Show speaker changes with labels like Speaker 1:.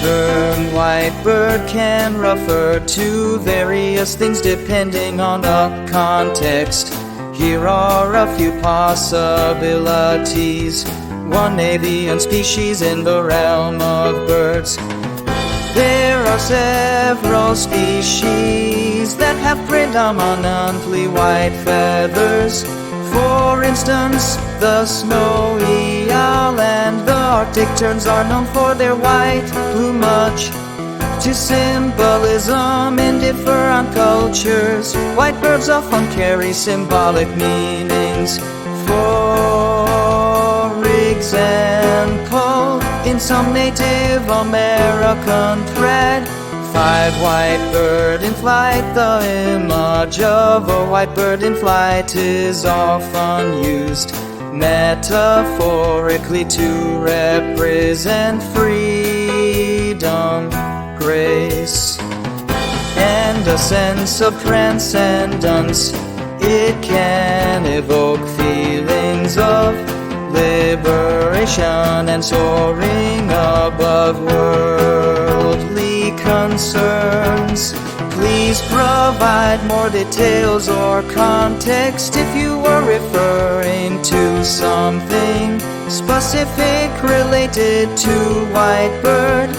Speaker 1: term white bird can refer to various things depending on the context. Here are a few possibilities. One avian species in the realm of birds. There are several species that have predominantly white feathers. For instance, the snowy owl and the Arctic terns are known for their white plumage. To symbolism in different cultures, white birds often carry symbolic meanings. For example, in some Native American thread, 5 white bird in flight, the image of a white bird in flight is often used metaphorically to represent freedom, grace, and a sense of transcendence. It can evoke feelings of liberation and soaring above worldly concerns. Please provide more details or context if you were referring to something specific related to white bird.